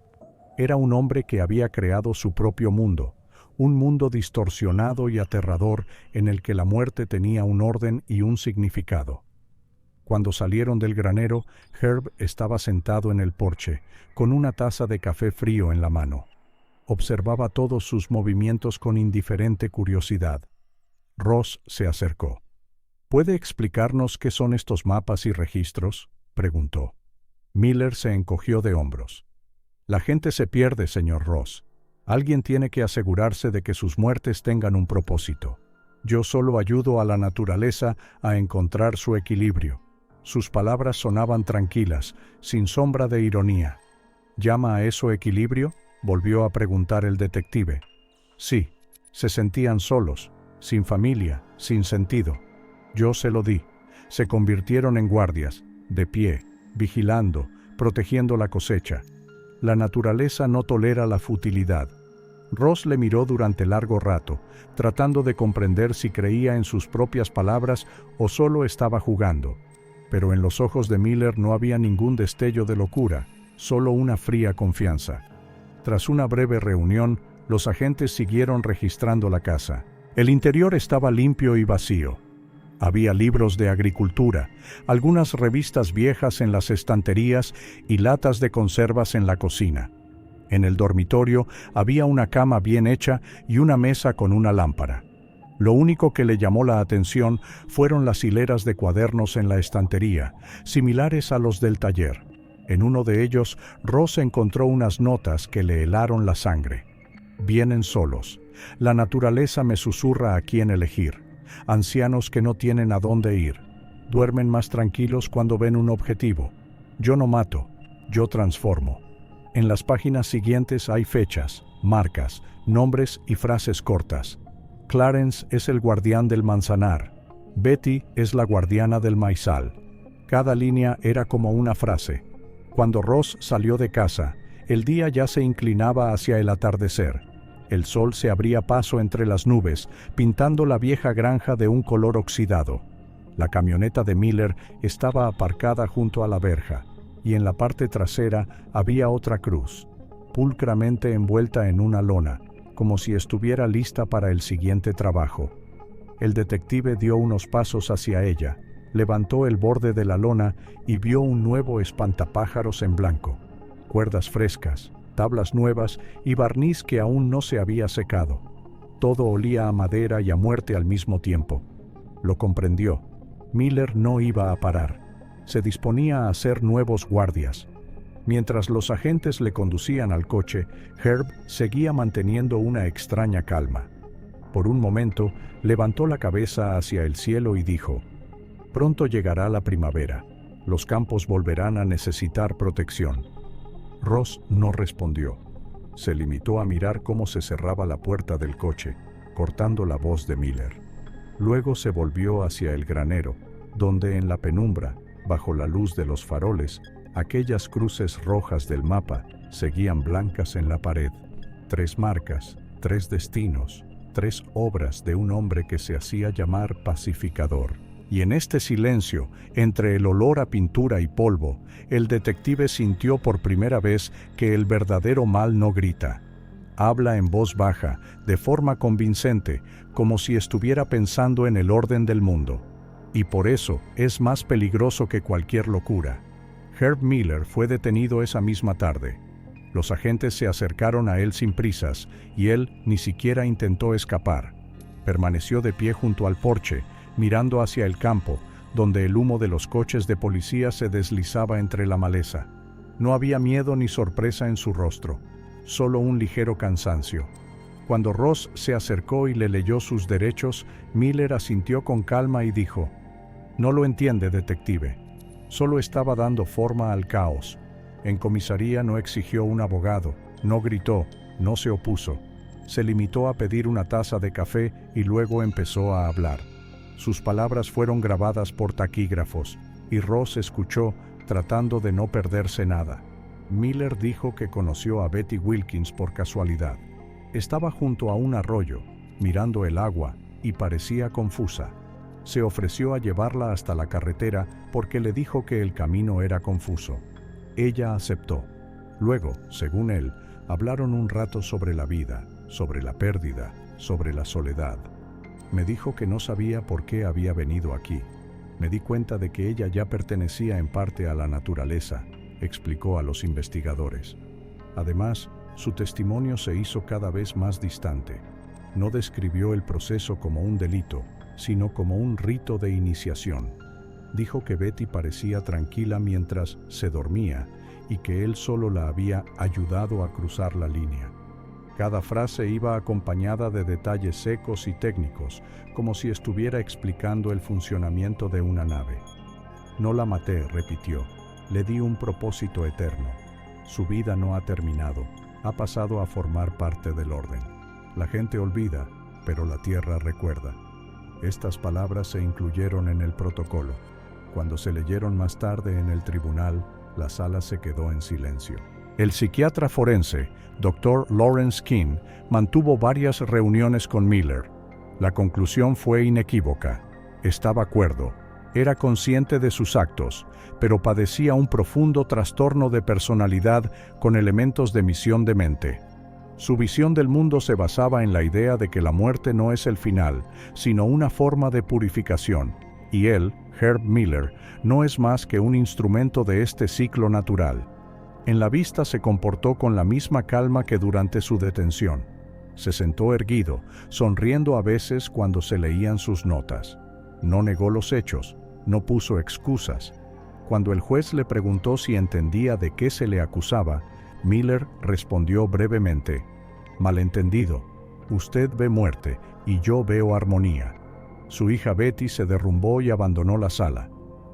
Era un hombre que había creado su propio mundo, un mundo distorsionado y aterrador en el que la muerte tenía un orden y un significado. Cuando salieron del granero, Herb estaba sentado en el porche, con una taza de café frío en la mano. Observaba todos sus movimientos con indiferente curiosidad. Ross se acercó. ¿Puede explicarnos qué son estos mapas y registros?, preguntó. Miller se encogió de hombros. La gente se pierde, señor Ross. Alguien tiene que asegurarse de que sus muertes tengan un propósito. Yo solo ayudo a la naturaleza a encontrar su equilibrio. Sus palabras sonaban tranquilas, sin sombra de ironía. ¿Llama a eso equilibrio?, volvió a preguntar el detective. Sí, se sentían solos, sin familia, sin sentido. Yo se lo di. Se convirtieron en guardias, de pie, vigilando, protegiendo la cosecha. La naturaleza no tolera la futilidad. Ross le miró durante largo rato, tratando de comprender si creía en sus propias palabras o solo estaba jugando. Pero en los ojos de Miller no había ningún destello de locura, solo una fría confianza. Tras una breve reunión, los agentes siguieron registrando la casa. El interior estaba limpio y vacío. Había libros de agricultura, algunas revistas viejas en las estanterías y latas de conservas en la cocina. En el dormitorio había una cama bien hecha y una mesa con una lámpara. Lo único que le llamó la atención fueron las hileras de cuadernos en la estantería, similares a los del taller. En uno de ellos, Ross encontró unas notas que le helaron la sangre. Vienen solos. La naturaleza me susurra a quién elegir. Ancianos que no tienen a dónde ir. Duermen más tranquilos cuando ven un objetivo. Yo no mato, yo transformo. En las páginas siguientes hay fechas, marcas, nombres y frases cortas. Clarence es el guardián del manzanar. Betty es la guardiana del maizal. Cada línea era como una frase. Cuando Ross salió de casa, el día ya se inclinaba hacia el atardecer. El sol se abría paso entre las nubes, pintando la vieja granja de un color oxidado. La camioneta de Miller estaba aparcada junto a la verja, y en la parte trasera había otra cruz, pulcramente envuelta en una lona, como si estuviera lista para el siguiente trabajo. El detective dio unos pasos hacia ella, levantó el borde de la lona y vio un nuevo espantapájaros en blanco, cuerdas frescas, tablas nuevas y barniz que aún no se había secado. Todo olía a madera y a muerte al mismo tiempo. Lo comprendió. Miller no iba a parar. Se disponía a hacer nuevos guardias. Mientras los agentes le conducían al coche, Herb seguía manteniendo una extraña calma. Por un momento, levantó la cabeza hacia el cielo y dijo: «Pronto llegará la primavera. Los campos volverán a necesitar protección». Ross no respondió. Se limitó a mirar cómo se cerraba la puerta del coche, cortando la voz de Miller. Luego se volvió hacia el granero, donde en la penumbra, bajo la luz de los faroles, aquellas cruces rojas del mapa seguían blancas en la pared. 3 marcas, 3 destinos, 3 obras de un hombre que se hacía llamar pacificador. Y en este silencio, entre el olor a pintura y polvo, el detective sintió por primera vez que el verdadero mal no grita. Habla en voz baja, de forma convincente, como si estuviera pensando en el orden del mundo. Y por eso es más peligroso que cualquier locura. Herb Miller fue detenido esa misma tarde. Los agentes se acercaron a él sin prisas, y él ni siquiera intentó escapar. Permaneció de pie junto al porche, mirando hacia el campo, donde el humo de los coches de policía se deslizaba entre la maleza. No había miedo ni sorpresa en su rostro, solo un ligero cansancio. Cuando Ross se acercó y le leyó sus derechos, Miller asintió con calma y dijo: «No lo entiende, detective. Solo estaba dando forma al caos. En comisaría no exigió un abogado, no gritó, no se opuso. Se limitó a pedir una taza de café y luego empezó a hablar. Sus palabras fueron grabadas por taquígrafos, y Ross escuchó, tratando de no perderse nada. Miller dijo que conoció a Betty Wilkins por casualidad. Estaba junto a un arroyo, mirando el agua, y parecía confusa. Se ofreció a llevarla hasta la carretera porque le dijo que el camino era confuso. Ella aceptó. Luego, según él, hablaron un rato sobre la vida, sobre la pérdida, sobre la soledad. Me dijo que no sabía por qué había venido aquí. Me di cuenta de que ella ya pertenecía en parte a la naturaleza, explicó a los investigadores. Además, su testimonio se hizo cada vez más distante. No describió el proceso como un delito, sino como un rito de iniciación. Dijo que Betty parecía tranquila mientras se dormía y que él solo la había ayudado a cruzar la línea. Cada frase iba acompañada de detalles secos y técnicos, como si estuviera explicando el funcionamiento de una nave. No la maté, repitió. Le di un propósito eterno. Su vida no ha terminado. Ha pasado a formar parte del orden. La gente olvida, pero la tierra recuerda. Estas palabras se incluyeron en el protocolo. Cuando se leyeron más tarde en el tribunal, la sala se quedó en silencio. El psiquiatra forense, Dr. Lawrence King, mantuvo varias reuniones con Miller. La conclusión fue inequívoca. Estaba cuerdo. Era consciente de sus actos, pero padecía un profundo trastorno de personalidad con elementos de misión demente. Su visión del mundo se basaba en la idea de que la muerte no es el final, sino una forma de purificación, y él, Herb Miller, no es más que un instrumento de este ciclo natural. En la vista se comportó con la misma calma que durante su detención. Se sentó erguido, sonriendo a veces cuando se leían sus notas. No negó los hechos, no puso excusas. Cuando el juez le preguntó si entendía de qué se le acusaba, Miller respondió brevemente: «Malentendido. Usted ve muerte y yo veo armonía». Su hija Betty se derrumbó y abandonó la sala.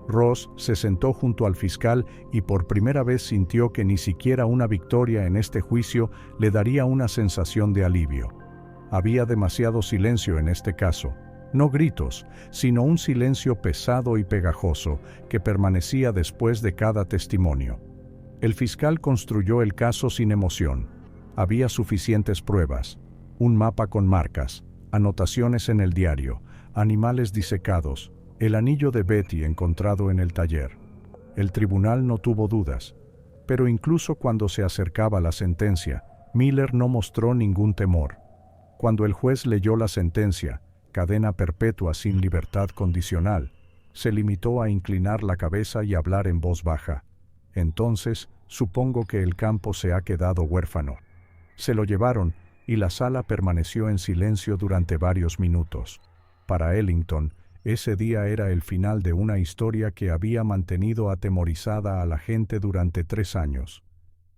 Ross se sentó junto al fiscal y por primera vez sintió que ni siquiera una victoria en este juicio le daría una sensación de alivio. Había demasiado silencio en este caso. No gritos, sino un silencio pesado y pegajoso que permanecía después de cada testimonio. El fiscal construyó el caso sin emoción. Había suficientes pruebas: un mapa con marcas, anotaciones en el diario, animales disecados, el anillo de Betty encontrado en el taller. El tribunal no tuvo dudas, pero incluso cuando se acercaba la sentencia, Miller no mostró ningún temor. Cuando el juez leyó la sentencia, cadena perpetua sin libertad condicional, se limitó a inclinar la cabeza y hablar en voz baja. Entonces, supongo que el campo se ha quedado huérfano. Se lo llevaron y la sala permaneció en silencio durante varios minutos. Para Ellington, ese día era el final de una historia que había mantenido atemorizada a la gente durante 3 años.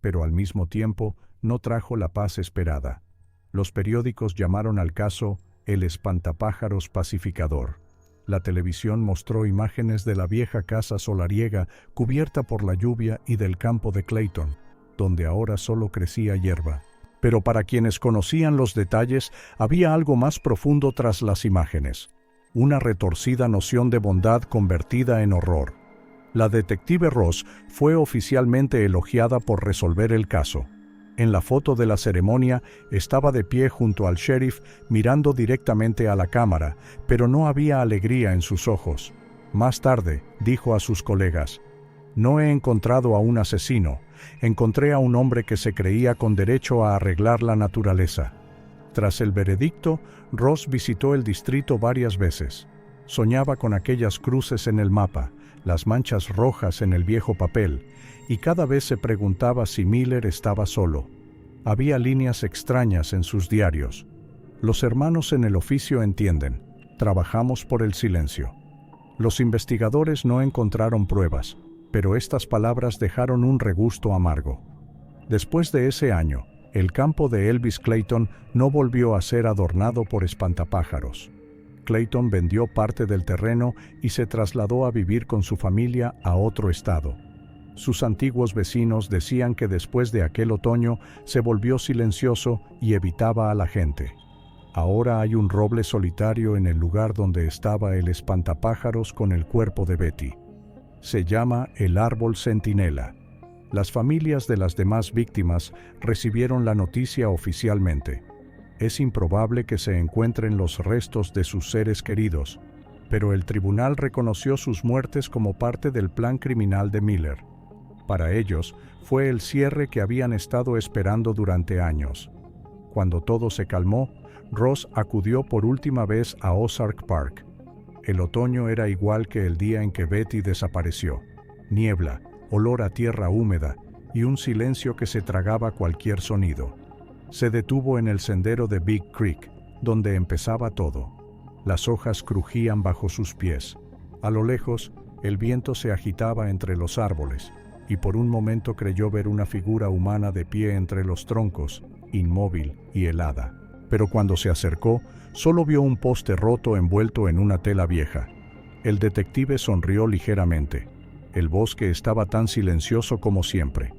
Pero al mismo tiempo, no trajo la paz esperada. Los periódicos llamaron al caso el espantapájaros pacificador. La televisión mostró imágenes de la vieja casa solariega cubierta por la lluvia y del campo de Clayton, donde ahora solo crecía hierba. Pero para quienes conocían los detalles, había algo más profundo tras las imágenes. Una retorcida noción de bondad convertida en horror. La detective Ross fue oficialmente elogiada por resolver el caso. En la foto de la ceremonia estaba de pie junto al sheriff mirando directamente a la cámara, pero no había alegría en sus ojos. Más tarde, dijo a sus colegas: «No he encontrado a un asesino, encontré a un hombre que se creía con derecho a arreglar la naturaleza». Tras el veredicto, Ross visitó el distrito varias veces. Soñaba con aquellas cruces en el mapa, las manchas rojas en el viejo papel, y cada vez se preguntaba si Miller estaba solo. Había líneas extrañas en sus diarios. Los hermanos en el oficio entienden. Trabajamos por el silencio. Los investigadores no encontraron pruebas, pero estas palabras dejaron un regusto amargo. Después de ese año, el campo de Elvis Clayton no volvió a ser adornado por espantapájaros. Clayton vendió parte del terreno y se trasladó a vivir con su familia a otro estado. Sus antiguos vecinos decían que después de aquel otoño se volvió silencioso y evitaba a la gente. Ahora hay un roble solitario en el lugar donde estaba el espantapájaros con el cuerpo de Betty. Se llama el árbol centinela. Las familias de las demás víctimas recibieron la noticia oficialmente. Es improbable que se encuentren los restos de sus seres queridos, pero el tribunal reconoció sus muertes como parte del plan criminal de Miller. Para ellos, fue el cierre que habían estado esperando durante años. Cuando todo se calmó, Ross acudió por última vez a Ozark Park. El otoño era igual que el día en que Betty desapareció. Niebla, olor a tierra húmeda y un silencio que se tragaba cualquier sonido. Se detuvo en el sendero de Big Creek, donde empezaba todo. Las hojas crujían bajo sus pies. A lo lejos, el viento se agitaba entre los árboles, y por un momento creyó ver una figura humana de pie entre los troncos, inmóvil y helada. Pero cuando se acercó, solo vio un poste roto envuelto en una tela vieja. El detective sonrió ligeramente. El bosque estaba tan silencioso como siempre.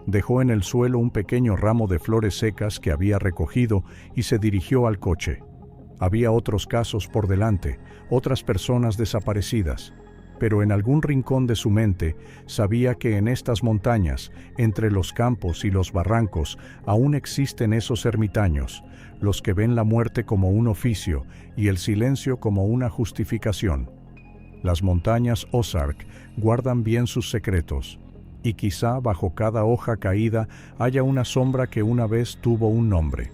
Dejó en el suelo un pequeño ramo de flores secas que había recogido y se dirigió al coche. Había otros casos por delante, otras personas desaparecidas, pero en algún rincón de su mente sabía que en estas montañas, entre los campos y los barrancos, aún existen esos ermitaños, los que ven la muerte como un oficio y el silencio como una justificación. Las montañas Ozark guardan bien sus secretos, y quizá bajo cada hoja caída haya una sombra que una vez tuvo un nombre.